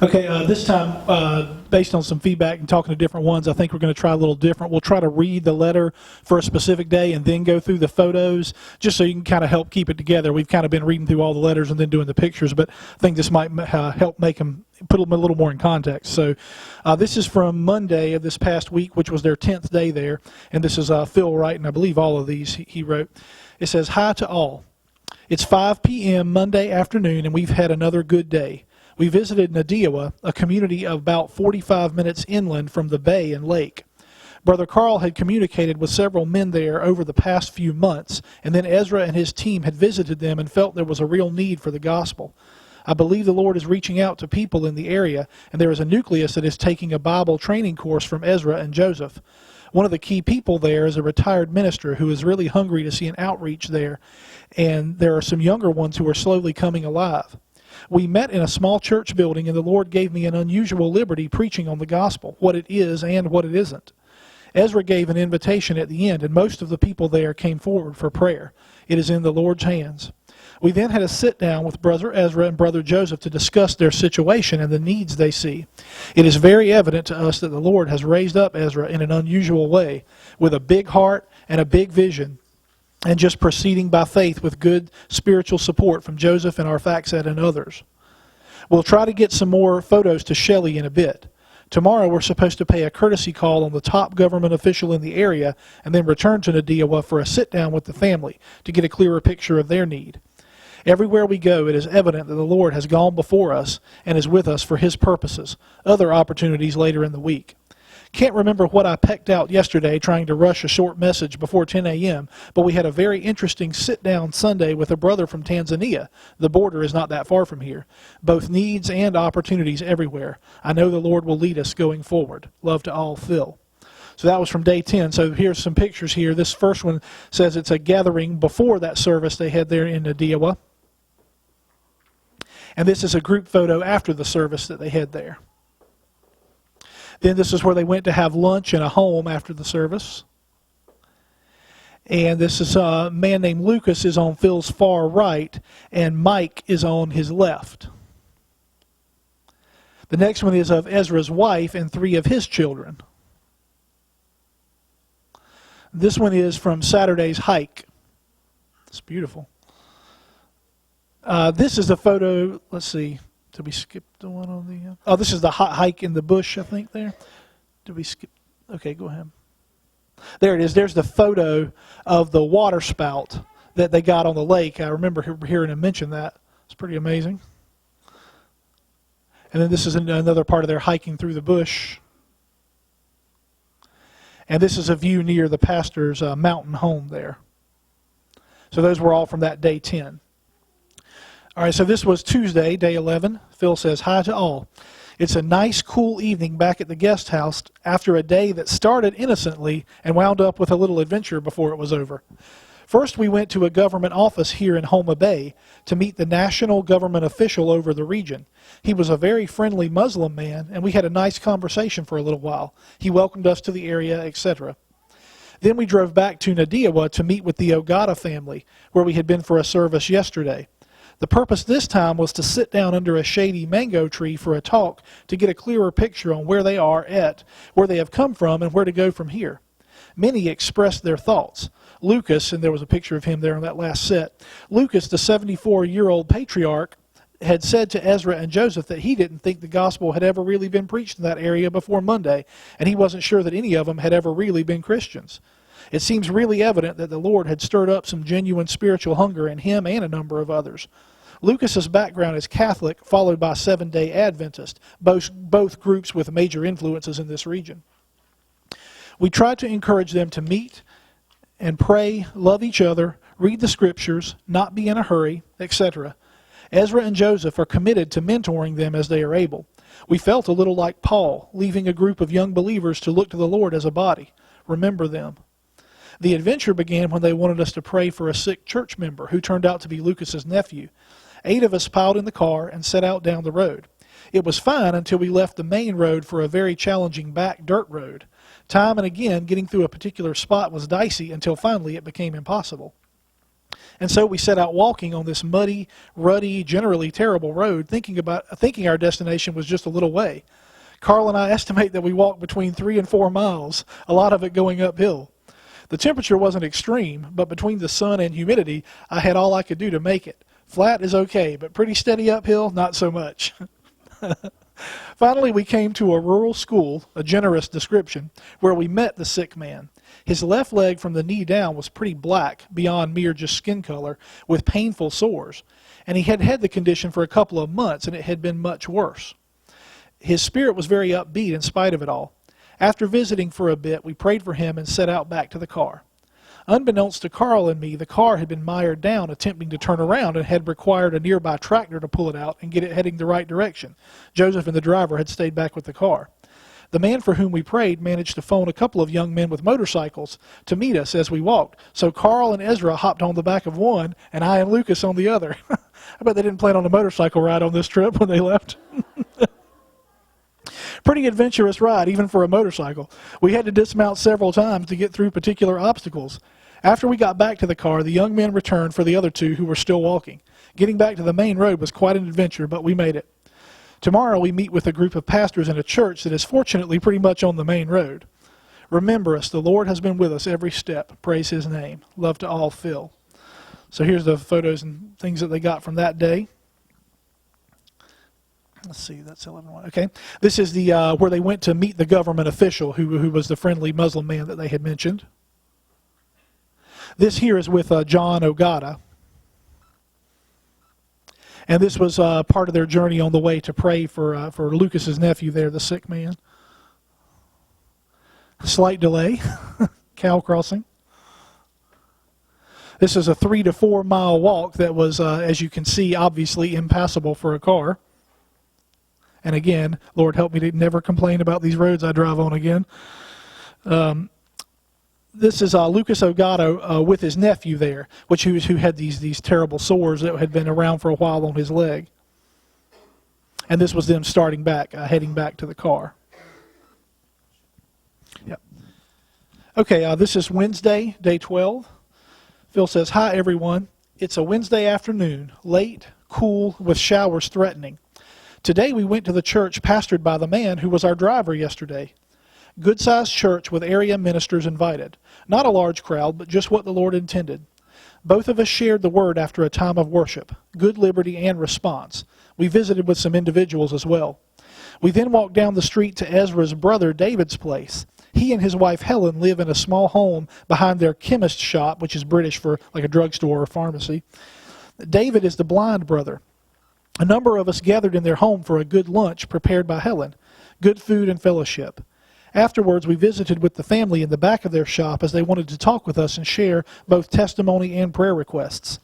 Okay, this time, based on some feedback and talking to different ones, I think we're going to try a little different. We'll try to read the letter for a specific day and then go through the photos, just so you can kind of help keep it together. We've kind of been reading through all the letters and then doing the pictures, but I think this might help make them, put them a little more in context. So this is from Monday of this past week, which was their 10th day there, and this is Phil writing, I believe all of these he wrote. It says, "Hi to all. It's 5 p.m. Monday afternoon, and we've had another good day. We visited Nadiawa, a community of about 45 minutes inland from the bay and lake. Brother Carl had communicated with several men there over the past few months, and then Ezra and his team had visited them and felt there was a real need for the gospel. I believe the Lord is reaching out to people in the area, and there is a nucleus that is taking a Bible training course from Ezra and Joseph. One of the key people there is a retired minister who is really hungry to see an outreach there, and there are some younger ones who are slowly coming alive. We met in a small church building, and the Lord gave me an unusual liberty preaching on the gospel, what it is and what it isn't. Ezra gave an invitation at the end, and most of the people there came forward for prayer. It is in the Lord's hands. We then had a sit-down with Brother Ezra and Brother Joseph to discuss their situation and the needs they see. It is very evident to us that the Lord has raised up Ezra in an unusual way, with a big heart and a big vision, and just proceeding by faith with good spiritual support from Joseph and Arphaxad and others. We'll try to get some more photos to Shelley in a bit. Tomorrow we're supposed to pay a courtesy call on the top government official in the area and then return to Nadiawa for a sit-down with the family to get a clearer picture of their need. Everywhere we go, it is evident that the Lord has gone before us and is with us for His purposes. Other opportunities later in the week. Can't remember what I pecked out yesterday trying to rush a short message before 10 a.m., but we had a very interesting sit-down Sunday with a brother from Tanzania. The border is not that far from here. Both needs and opportunities everywhere. I know the Lord will lead us going forward. Love to all, Phil." So that was from day 10. So here's some pictures here. This first one says it's a gathering before that service they had there in Nadiawa. And this is a group photo after the service that they had there. Then this is where they went to have lunch in a home after the service. And this is a man named Lucas is on Phil's far right, and Mike is on his left. The next one is of Ezra's wife and 3 of his children. This one is from Saturday's hike. It's beautiful. This is a photo, let's see. Did we skip the one on the... Oh, this is the hike in the bush, I think, there. Did we skip? Okay, go ahead. There it is. There's the photo of the water spout that they got on the lake. I remember hearing him mention that. It's pretty amazing. And then this is another part of their hiking through the bush. And this is a view near the pastor's mountain home there. So those were all from that day 10. All right, so this was Tuesday, day 11. Phil says, "Hi to all. It's a nice, cool evening back at the guest house after a day that started innocently and wound up with a little adventure before it was over. First, we went to a government office here in Homa Bay to meet the national government official over the region. He was a very friendly Muslim man, and we had a nice conversation for a little while. He welcomed us to the area, etc. Then we drove back to Nadiawa to meet with the Ogata family, where we had been for a service yesterday. The purpose this time was to sit down under a shady mango tree for a talk to get a clearer picture on where they are at, where they have come from, and where to go from here. Many expressed their thoughts. Lucas, and there was a picture of him there on that last set, Lucas, the 74-year-old patriarch, had said to Ezra and Joseph that he didn't think the gospel had ever really been preached in that area before Monday, and he wasn't sure that any of them had ever really been Christians. It seems really evident that the Lord had stirred up some genuine spiritual hunger in him and a number of others. Lucas's background is Catholic, followed by Seventh-day Adventist, both groups with major influences in this region. We tried to encourage them to meet and pray, love each other, read the scriptures, not be in a hurry, etc. Ezra and Joseph are committed to mentoring them as they are able. We felt a little like Paul, leaving a group of young believers to look to the Lord as a body. Remember them. The adventure began when they wanted us to pray for a sick church member who turned out to be Lucas's nephew. 8 of us piled in the car and set out down the road. It was fine until we left the main road for a very challenging back dirt road. Time and again, getting through a particular spot was dicey until finally it became impossible. And so we set out walking on this muddy, rutty, generally terrible road, thinking our destination was just a little way. Carl and I estimate that we walked between 3 and 4 miles, a lot of it going uphill. The temperature wasn't extreme, but between the sun and humidity, I had all I could do to make it. Flat is okay, but pretty steady uphill, not so much. Finally, we came to a rural school, a generous description, where we met the sick man. His left leg from the knee down was pretty black, beyond mere just skin color, with painful sores. And he had had the condition for a couple of months, and it had been much worse. His spirit was very upbeat in spite of it all. After visiting for a bit, we prayed for him and set out back to the car. Unbeknownst to Carl and me, the car had been mired down attempting to turn around and had required a nearby tractor to pull it out and get it heading the right direction. Joseph and the driver had stayed back with the car. The man for whom we prayed managed to phone a couple of young men with motorcycles to meet us as we walked. So Carl and Ezra hopped on the back of one, and I and Lucas on the other. I bet they didn't plan on a motorcycle ride on this trip when they left. Pretty adventurous ride, even for a motorcycle. We had to dismount several times to get through particular obstacles. After we got back to the car, the young men returned for the other two who were still walking. Getting back to the main road was quite an adventure, but we made it. Tomorrow we meet with a group of pastors in a church that is fortunately pretty much on the main road. Remember us, the Lord has been with us every step. Praise his name. Love to all, Phil. So here's the photos and things that they got from that day. Let's see, that's 11-1. Okay. This is the where they went to meet the government official who was the friendly Muslim man that they had mentioned. This here is with John Ogata. And this was part of their journey on the way to pray for Lucas's nephew there, the sick man. Slight delay, cow crossing. This is a 3 to 4 mile walk that was, as you can see, obviously impassable for a car. And again, Lord help me to never complain about these roads I drive on again. This is Lucas Ogata with his nephew there, who had these terrible sores that had been around for a while on his leg. And this was them starting back, heading back to the car. Yep. Okay, this is Wednesday, day 12. Phil says, "Hi everyone. It's a Wednesday afternoon, late, cool, with showers threatening. Today we went to the church pastored by the man who was our driver yesterday. Good-sized church with area ministers invited. Not a large crowd, but just what the Lord intended. Both of us shared the word after a time of worship, good liberty and response. We visited with some individuals as well. We then walked down the street to Ezra's brother David's place. He and his wife Helen live in a small home behind their chemist shop, which is British for like a drugstore or pharmacy. David is the blind brother. A number of us gathered in their home for a good lunch prepared by Helen, good food and fellowship. Afterwards, we visited with the family in the back of their shop as they wanted to talk with us and share both testimony and prayer requests.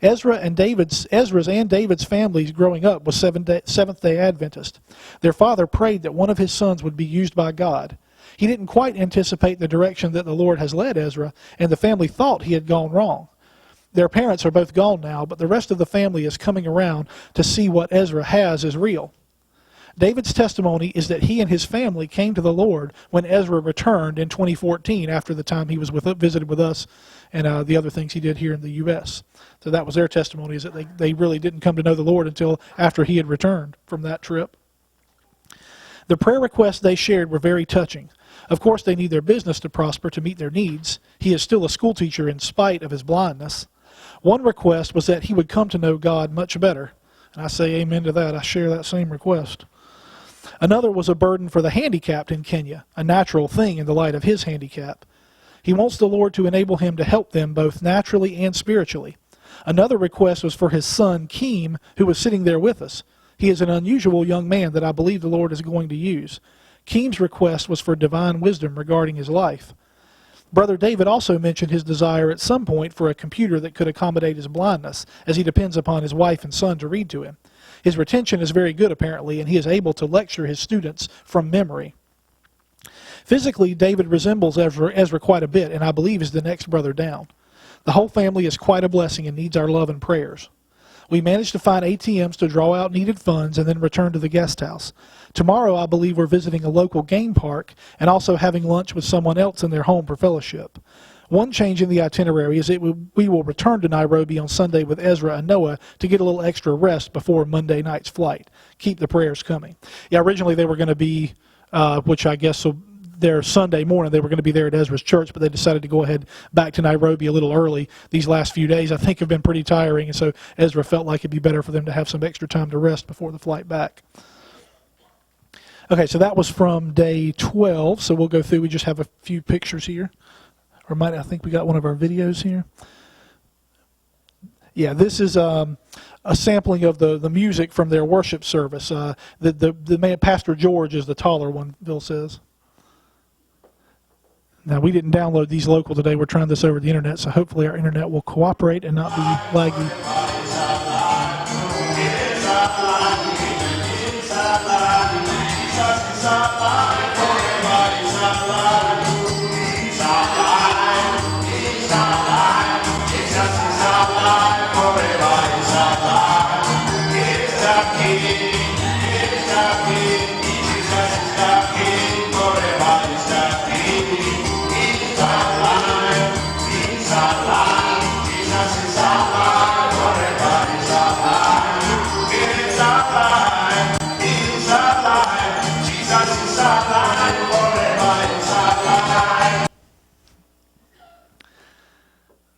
Ezra's and David's families growing up was Seventh-day Adventist. Their father prayed that one of his sons would be used by God. He didn't quite anticipate the direction that the Lord has led Ezra, and the family thought he had gone wrong. Their parents are both gone now, but the rest of the family is coming around to see what Ezra has is real. David's testimony is that he and his family came to the Lord when Ezra returned in 2014 after the time he was visited with us and the other things he did here in the U.S. So that was their testimony, is that they really didn't come to know the Lord until after he had returned from that trip. The prayer requests they shared were very touching. Of course, they need their business to prosper to meet their needs. He is still a school teacher in spite of his blindness. One request was that he would come to know God much better. And I say amen to that. I share that same request. Another was a burden for the handicapped in Kenya, a natural thing in the light of his handicap. He wants the Lord to enable him to help them both naturally and spiritually. Another request was for his son, Keem, who was sitting there with us. He is an unusual young man that I believe the Lord is going to use. Keem's request was for divine wisdom regarding his life. Brother David also mentioned his desire at some point for a computer that could accommodate his blindness, as he depends upon his wife and son to read to him. His retention is very good, apparently, and he is able to lecture his students from memory. Physically, David resembles Ezra quite a bit, and I believe is the next brother down. The whole family is quite a blessing and needs our love and prayers. We managed to find ATMs to draw out needed funds and then return to the guest house. Tomorrow, I believe we're visiting a local game park and also having lunch with someone else in their home for fellowship. One change in the itinerary is that we will return to Nairobi on Sunday with Ezra and Noah to get a little extra rest before Monday night's flight. Keep the prayers coming. Yeah, originally they were going to be, which I guess their Sunday morning, they were going to be there at Ezra's church, but they decided to go ahead back to Nairobi a little early. These last few days, I think, have been pretty tiring, and so Ezra felt like it'd be better for them to have some extra time to rest before the flight back. Okay, so that was from day 12, so we'll go through. We just have a few pictures here. I think we got one of our videos here. Yeah, this is a sampling of the music from their worship service. The man, Pastor George, is the taller one, Bill says. Now, we didn't download these local today. We're trying this over the internet, so hopefully our internet will cooperate and not be laggy.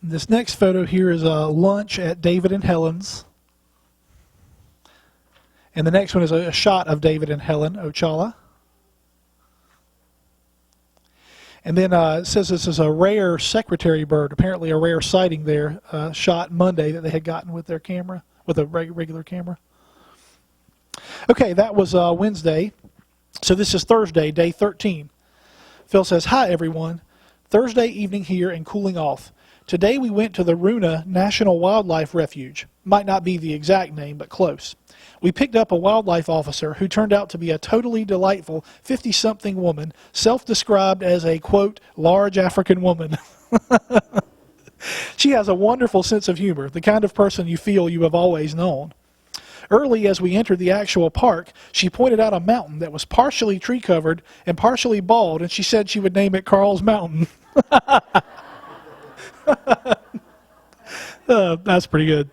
This next photo here is a lunch at David and Helen's. And the next one is a shot of David and Helen Ochala. And then it says this is a rare secretary bird, apparently a rare sighting there, shot Monday that they had gotten with their camera, with a regular camera. Okay, that was Wednesday. So this is Thursday, day 13. Phil says, "Hi, everyone. Thursday evening here and cooling off. Today we went to the Runa National Wildlife Refuge. Might not be the exact name, but close. We picked up a wildlife officer who turned out to be a totally delightful 50-something woman, self-described as a, quote, large African woman. She has a wonderful sense of humor, the kind of person you feel you have always known. Early as we entered the actual park, she pointed out a mountain that was partially tree-covered and partially bald, and she said she would name it Carl's Mountain." That's pretty good.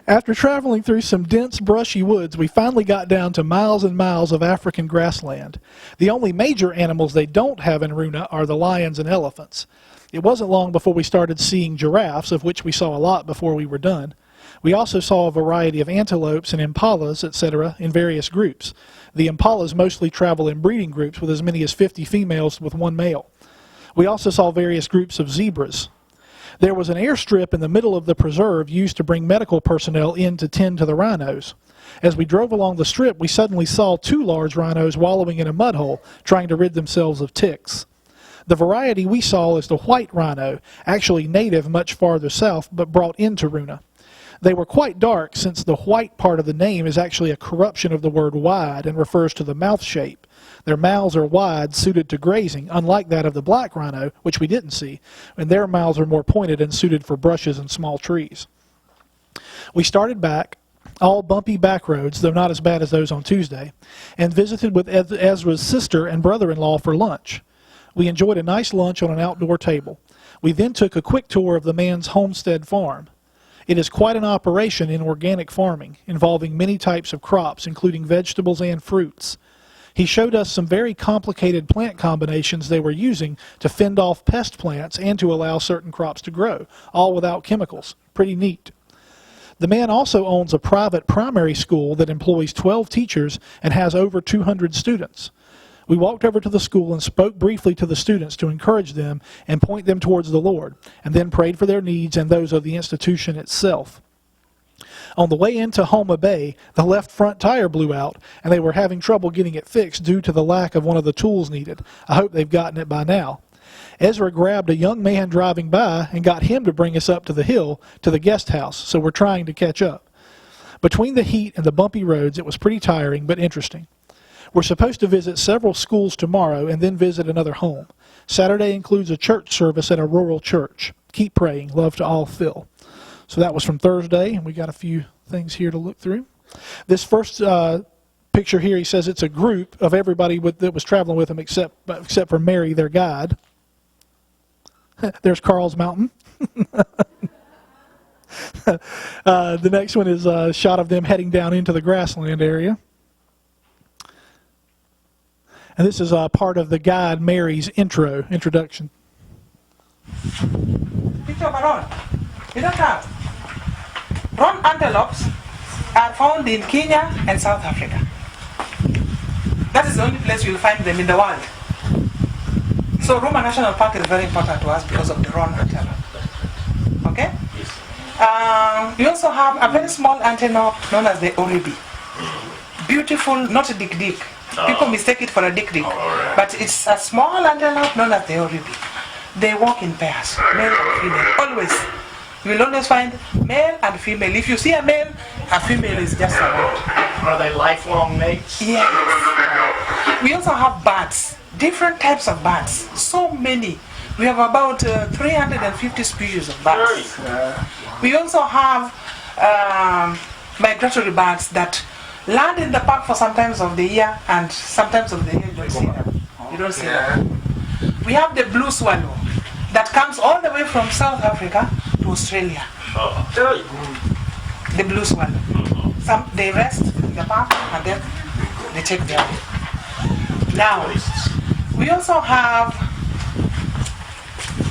After traveling through some dense, brushy woods, we finally got down to miles and miles of African grassland. The only major animals they don't have in Runa are the lions and elephants. It wasn't long before we started seeing giraffes, of which we saw a lot before we were done. We also saw a variety of antelopes and impalas, etc., in various groups. The impalas mostly travel in breeding groups with as many as 50 females with one male. We also saw various groups of zebras. There was an airstrip in the middle of the preserve used to bring medical personnel in to tend to the rhinos. As we drove along the strip, we suddenly saw 2 large rhinos wallowing in a mud hole, trying to rid themselves of ticks. The variety we saw is the white rhino, actually native much farther south, but brought into Runa. They were quite dark, since the white part of the name is actually a corruption of the word wide and refers to the mouth shape. Their mouths are wide, suited to grazing, unlike that of the black rhino, which we didn't see, and their mouths are more pointed and suited for brushes and small trees. We started back, all bumpy back roads, though not as bad as those on Tuesday, and visited with Ezra's sister and brother-in-law for lunch. We enjoyed a nice lunch on an outdoor table. We then took a quick tour of the man's homestead farm. It is quite an operation in organic farming, involving many types of crops, including vegetables and fruits. He showed us some very complicated plant combinations they were using to fend off pest plants and to allow certain crops to grow, all without chemicals. Pretty neat. The man also owns a private primary school that employs 12 teachers and has over 200 students. We walked over to the school and spoke briefly to the students to encourage them and point them towards the Lord, and then prayed for their needs and those of the institution itself. On the way into Homa Bay, the left front tire blew out, and they were having trouble getting it fixed due to the lack of one of the tools needed. I hope they've gotten it by now. Ezra grabbed a young man driving by and got him to bring us up to the hill to the guest house, so we're trying to catch up. Between the heat and the bumpy roads, it was pretty tiring but interesting. We're supposed to visit several schools tomorrow and then visit another home. Saturday includes a church service at a rural church. Keep praying. Love to all, Phil. So that was from Thursday, and we got a few things here to look through. This first picture here, he says it's a group of everybody that was traveling with him except for Mary, their guide. There's Carl's Mountain. The next one is a shot of them heading down into the grassland area. And this is part of the guide Mary's introduction. Picture of a roan. You don't have. Roan antelopes are found in Kenya and South Africa. That is the only place you will find them in the world. So Roma National Park is very important to us because of the roan antelope. Okay? We also have a very small antelope known as the oribi. Beautiful, not a dick-dick. People mistake it for a dick-dick. But it's a small antelope known as the oribi. They walk in pairs, male and female, always. You will always find male and female. If you see a male, a female is just around. Are they lifelong mates? Yes. We also have birds, different types of birds, so many. We have about 350 species of birds. We also have migratory birds that land in the park for some times of the year, and sometimes of the year you don't see them. You don't see them. We have the blue swallow that comes all the way from South Africa to Australia. The blue swallow. They rest in the park and then they take their way. Now, we also have,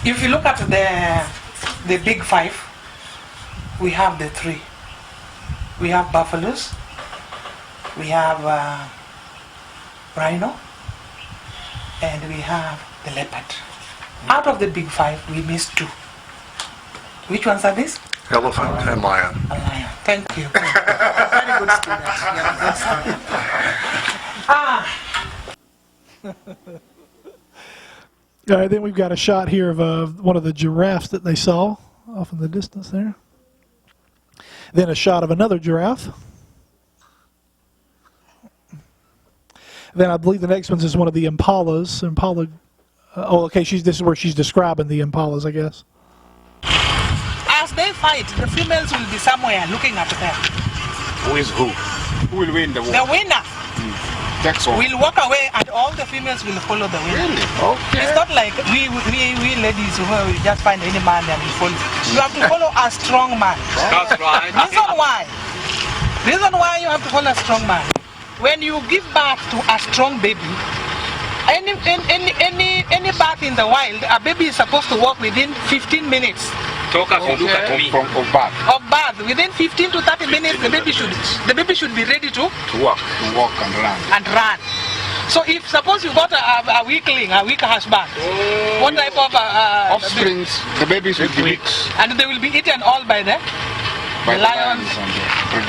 if you look at the big five, we have the three. We have buffaloes, we have rhino, and we have the leopard. Out of the big five, we missed two. Which ones are these? Elephant and lion. A lion. Thank you. Very good student. All right, then we've got a shot here of one of the giraffes that they saw off in the distance there. Then a shot of another giraffe. Then I believe the next one is one of the impalas. Okay, this is where she's describing the impalas, I guess. As they fight, the females will be somewhere looking at them. Who is who? Who will win the war? The winner That's all. will walk away and all the females will follow the winner. Really? Okay. It's not like we ladies who will just find any man and we follow. You have to follow a strong man. That's right. Reason why you have to follow a strong man. When you give birth to a strong baby, any birth in the wild, a baby is supposed to walk within 15 minutes. Talk as you look at me. Of birth. Of birth, within 15 to 30 minutes, the baby should be ready to walk and run. So if suppose you got a weakling, a weak husband, what type of offsprings, the babies will be weak. And they will be eaten all by the lions and the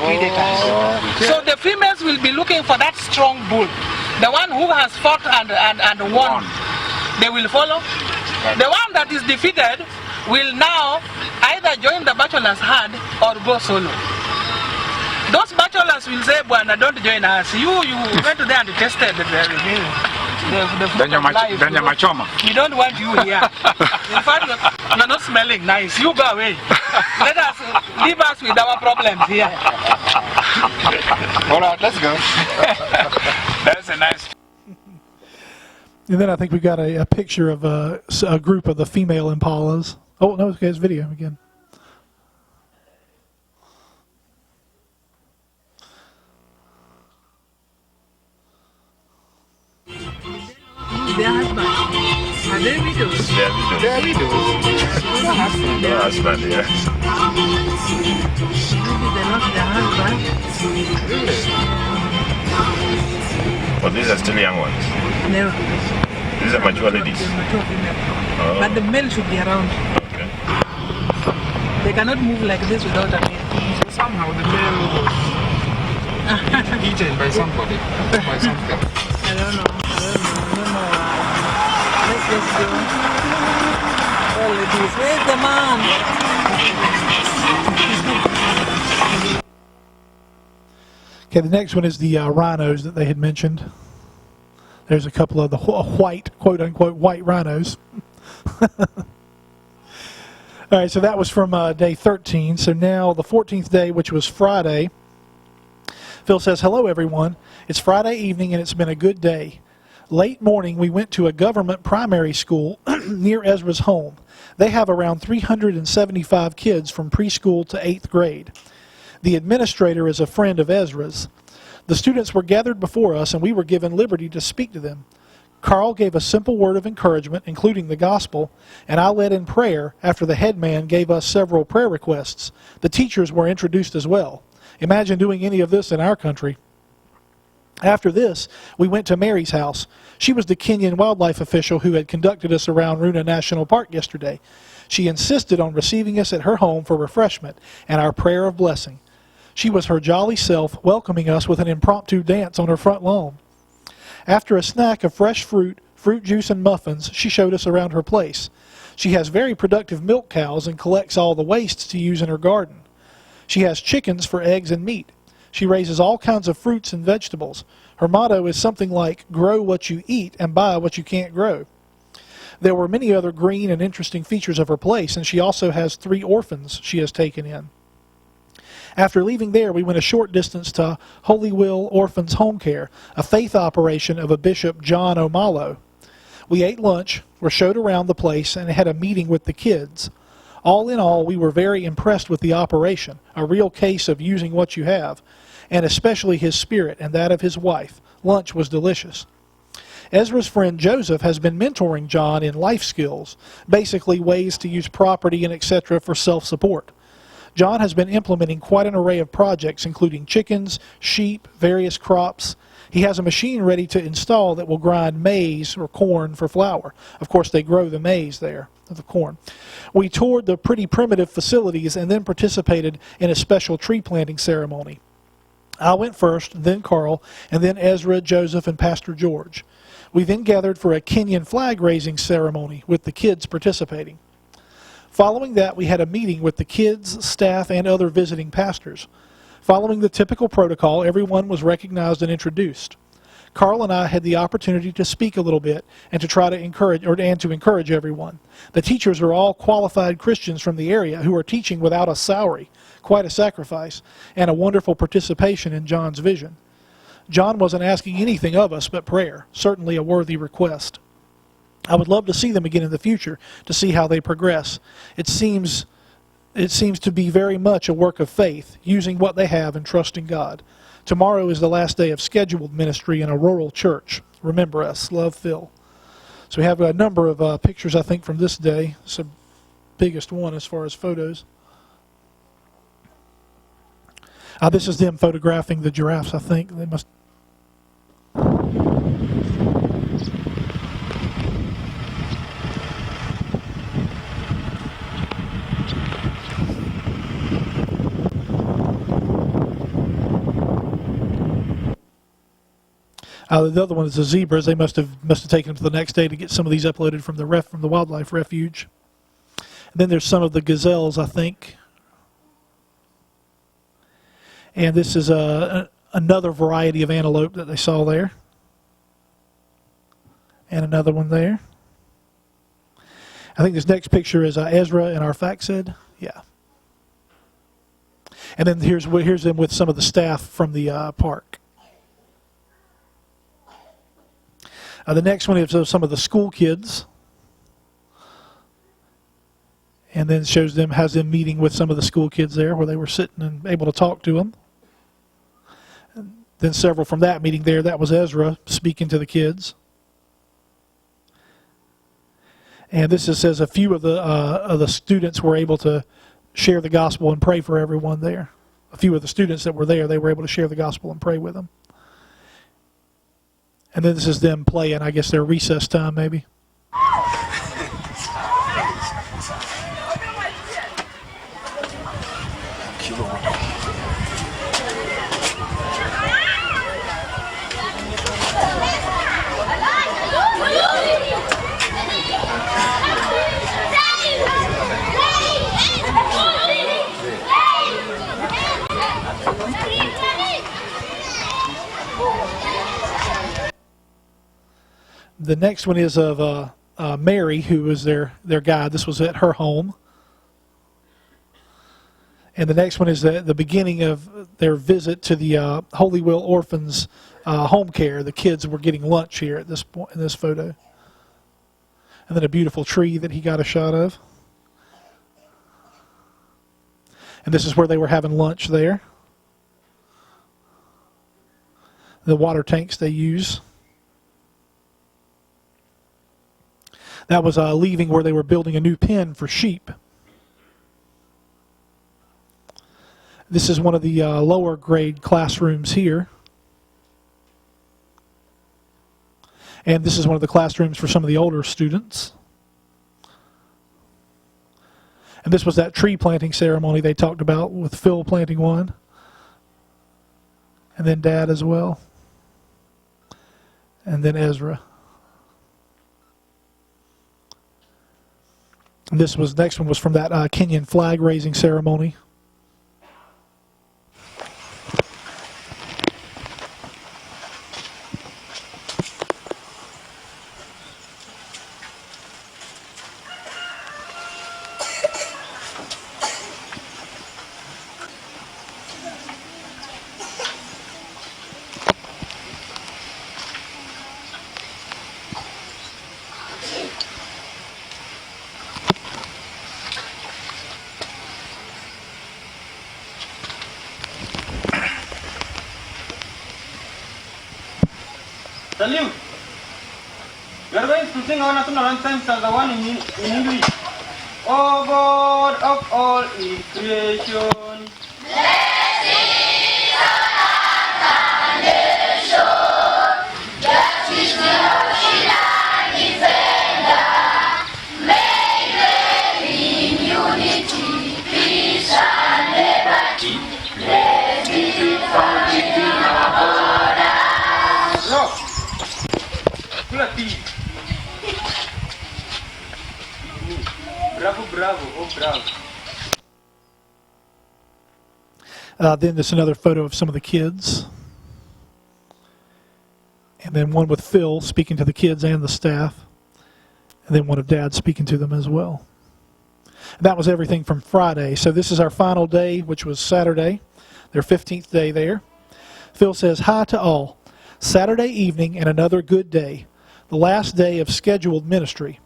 predators. So the females will be looking for that strong bull, the one who has fought and won. They will follow. The one that is defeated will now either join the bachelor's herd or go solo. Those bachelors will say, "Buana, don't join us. You went to there and tested the fruit of life. We don't want you here. In fact, you're not smelling nice. You go away. Leave us with our problems here." All right, let's go. That's a nice. And then I think we got a picture of a group of the female impalas. Oh, no, okay, it's video again. Their husband. Are they widows? There we do. No husband, yeah. Maybe they lost their husband. But these are still young ones. No. These are mature ladies. Oh. But the male should be around. Okay. They cannot move like this without a male. So somehow the male was eaten by somebody, by something. I don't know. Let's just go. Well, ladies, where's the man? Okay, the next one is the rhinos that they had mentioned. There's a couple of the white, quote-unquote, white rhinos. All right, so that was from day 13. So now the 14th day, which was Friday, Phil says, hello, everyone. It's Friday evening, and it's been a good day. Late morning, we went to a government primary school near Ezra's home. They have around 375 kids from preschool to 8th grade. The administrator is a friend of Ezra's. The students were gathered before us, and we were given liberty to speak to them. Carl gave a simple word of encouragement, including the gospel, and I led in prayer after the headman gave us several prayer requests. The teachers were introduced as well. Imagine doing any of this in our country. After this, we went to Mary's house. She was the Kenyan wildlife official who had conducted us around Runa National Park yesterday. She insisted on receiving us at her home for refreshment and our prayer of blessing. She was her jolly self, welcoming us with an impromptu dance on her front lawn. After a snack of fresh fruit juice, and muffins, she showed us around her place. She has very productive milk cows and collects all the waste to use in her garden. She has chickens for eggs and meat. She raises all kinds of fruits and vegetables. Her motto is something like, grow what you eat and buy what you can't grow. There were many other green and interesting features of her place, and she also has 3 orphans she has taken in. After leaving there, we went a short distance to Holy Will Orphans Home Care, a faith operation of a Bishop John O'Malo. We ate lunch, were showed around the place, and had a meeting with the kids. All in all, we were very impressed with the operation, a real case of using what you have, and especially his spirit and that of his wife. Lunch was delicious. Ezra's friend Joseph has been mentoring John in life skills, basically ways to use property and etc. for self-support. John has been implementing quite an array of projects, including chickens, sheep, various crops. He has a machine ready to install that will grind maize or corn for flour. Of course, they grow the maize there, the corn. We toured the pretty primitive facilities and then participated in a special tree planting ceremony. I went first, then Carl, and then Ezra, Joseph, and Pastor George. We then gathered for a Kenyan flag-raising ceremony with the kids participating. Following that, we had a meeting with the kids, staff, and other visiting pastors. Following the typical protocol, everyone was recognized and introduced. Carl and I had the opportunity to speak a little bit and to try to encourage everyone. The teachers are all qualified Christians from the area who are teaching without a salary, quite a sacrifice, and a wonderful participation in John's vision. John wasn't asking anything of us but prayer, certainly a worthy request. I would love to see them again in the future to see how they progress. It seems to be very much a work of faith, using what they have and trusting God. Tomorrow is the last day of scheduled ministry in a rural church. Remember us. Love, Phil. So we have a number of pictures, I think, from this day. It's the biggest one as far as photos. This is them photographing the giraffes, I think. They must... The other one is the zebras. They must have taken them to the next day to get some of these uploaded from the wildlife refuge. And then there's some of the gazelles, I think. And this is another variety of antelope that they saw there. And another one there. I think this next picture is Ezra and Arphaxad. Yeah. And then here's them with some of the staff from the park. The next one is some of the school kids. And then has them meeting with some of the school kids there where they were sitting and able to talk to them. And then several from that meeting there, that was Ezra speaking to the kids. And this says a few of the students were able to share the gospel and pray for everyone there. A few of the students that were there, they were able to share the gospel and pray with them. And then this is them playing, I guess, their recess time, maybe. The next one is of Mary, who was their guide. This was at her home. And the next one is the beginning of their visit to the Holy Will Orphans home care. The kids were getting lunch here at this point in this photo. And then a beautiful tree that he got a shot of. And this is where they were having lunch there. The water tanks they use. That was leaving where they were building a new pen for sheep. This is one of the lower grade classrooms here. And this is one of the classrooms for some of the older students. And this was that tree planting ceremony they talked about with Phil planting one. And then Dad as well. And then Ezra. And this was next one was from that Kenyan flag raising ceremony. Salute! We are going to sing our national anthem, the one in English. O God of all in creation. Bravo, bravo, oh bravo. Then there's another photo of some of the kids. And then one with Phil speaking to the kids and the staff. And then one of Dad speaking to them as well. And that was everything from Friday. So this is our final day, which was Saturday, their 15th day there. Phil says, "Hi to all. Saturday evening and another good day. The last day of scheduled ministry.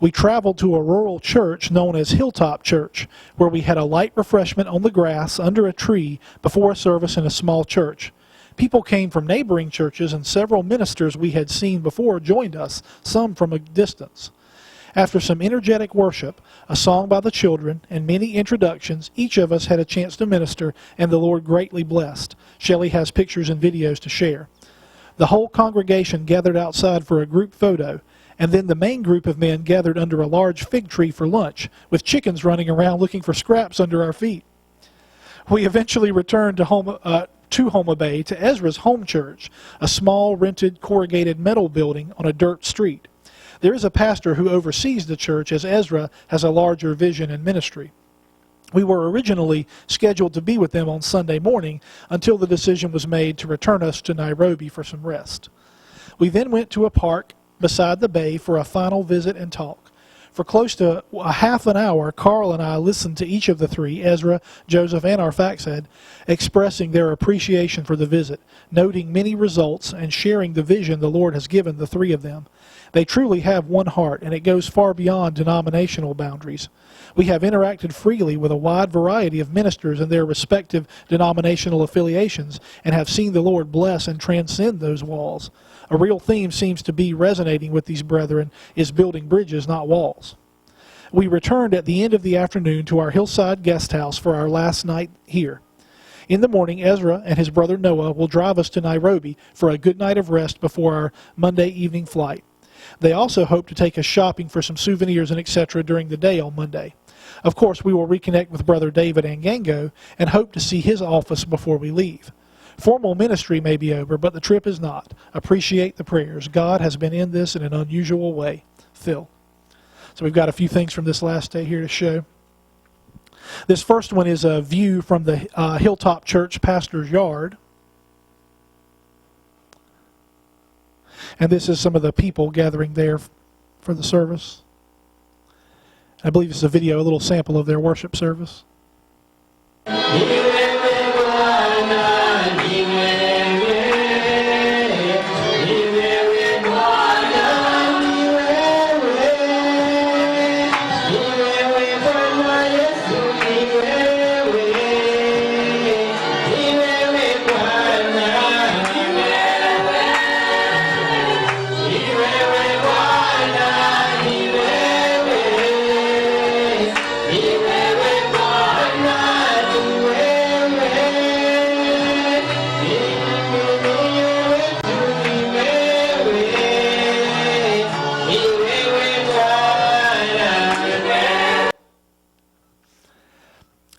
We traveled to a rural church known as Hilltop Church, where we had a light refreshment on the grass under a tree before a service in a small church. People came from neighboring churches, and several ministers we had seen before joined us, some from a distance. After some energetic worship, a song by the children, and many introductions, each of us had a chance to minister, and the Lord greatly blessed. Shelley has pictures and videos to share. The whole congregation gathered outside for a group photo, and then the main group of men gathered under a large fig tree for lunch, with chickens running around looking for scraps under our feet. We eventually returned to Homa Bay to Ezra's home church, a small rented corrugated metal building on a dirt street. There is a pastor who oversees the church, as Ezra has a larger vision and ministry. We were originally scheduled to be with them on Sunday morning until the decision was made to return us to Nairobi for some rest. We then went to a park beside the bay for a final visit and talk. For close to a half an hour, Carl and I listened to each of the three, Ezra, Joseph, and Arphaxad, expressing their appreciation for the visit, noting many results, and sharing the vision the Lord has given the three of them. They truly have one heart, and it goes far beyond denominational boundaries. We have interacted freely with a wide variety of ministers and their respective denominational affiliations, and have seen the Lord bless and transcend those walls. A real theme seems to be resonating with these brethren is building bridges, not walls. We returned at the end of the afternoon to our hillside guest house for our last night here. In the morning, Ezra and his brother Noah will drive us to Nairobi for a good night of rest before our Monday evening flight. They also hope to take us shopping for some souvenirs and etc. during the day on Monday. Of course, we will reconnect with Brother David Angango and hope to see his office before we leave. Formal ministry may be over, but the trip is not. Appreciate the prayers. God has been in this in an unusual way. Phil." So we've got a few things from this last day here to show. This first one is a view from the Hilltop Church pastor's yard. And this is some of the people gathering there for the service. I believe it's a video, a little sample of their worship service.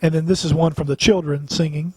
And then this is one from the children singing.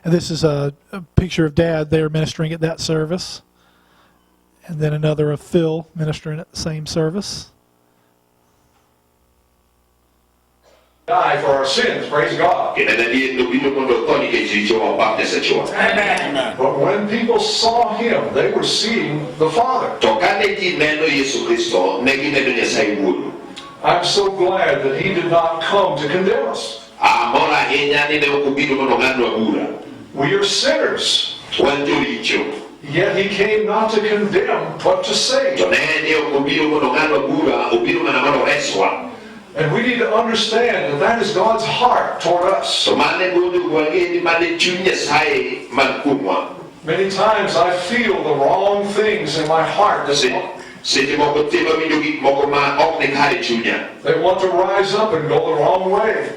And this is a picture of Dad there ministering at that service. And then another of Phil ministering at the same service. Die for our sins, praise God. Amen. But when people saw him, they were seeing the Father. I'm so glad that he did not come to condemn us. We are sinners. Yet he came not to condemn, but to save. And we need to understand that that is God's heart toward us. Many times I feel the wrong things in my heart. They want to rise up and go the wrong way.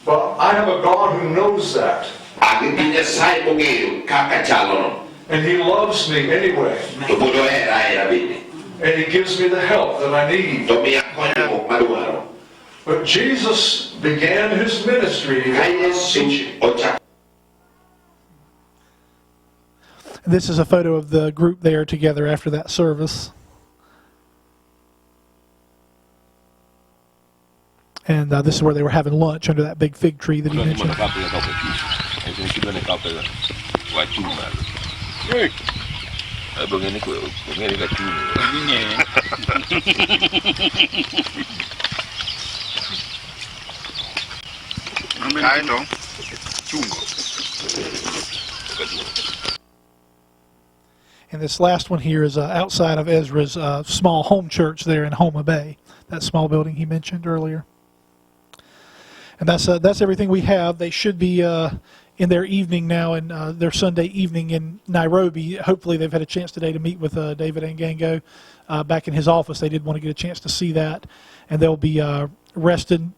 But I have a God who knows that. And he loves me anyway. And he gives me the help that I need. But Jesus began his ministry. This is a photo of the group there together after that service. And this is where they were having lunch under that big fig tree that he mentioned. And this last one here is outside of Ezra's small home church there in Homa Bay, that small building he mentioned earlier. And that's everything we have. They should be in their evening now, and their Sunday evening in Nairobi. Hopefully they've had a chance today to meet with David Ngango back in his office. They did want to get a chance to see that. And they'll be rested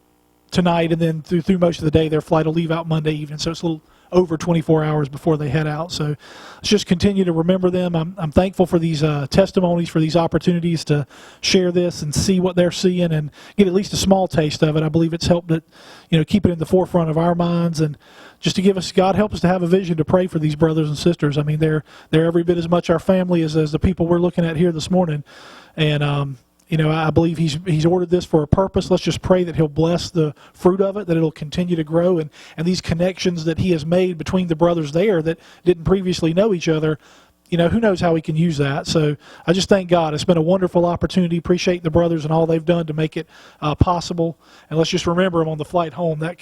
tonight, and then through most of the day. Their flight will leave out Monday evening, so it's a little over 24 hours before they head out. So let's just continue to remember them. I'm thankful for these testimonies, for these opportunities to share this and see what they're seeing and get at least a small taste of it. I believe it's helped it, keep it in the forefront of our minds, and just to give us, God help us to have a vision to pray for these brothers and sisters. I mean, they're every bit as much our family as the people we're looking at here this morning. And, I believe he's ordered this for a purpose. Let's just pray that he'll bless the fruit of it, that it'll continue to grow, and these connections that he has made between the brothers there that didn't previously know each other, who knows how he can use that. So I just thank God. It's been a wonderful opportunity. Appreciate the brothers and all they've done to make it possible. And let's just remember them on the flight home. That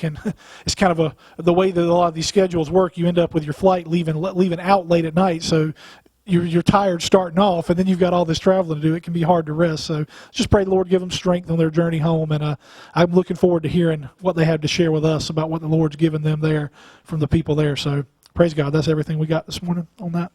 it's kind of the way that a lot of these schedules work. You end up with your flight leaving out late at night. So you're tired starting off, and then you've got all this traveling to do. It can be hard to rest. So just pray the Lord give them strength on their journey home. And I'm looking forward to hearing what they have to share with us about what the Lord's given them there from the people there. So praise God. That's everything we got this morning on that.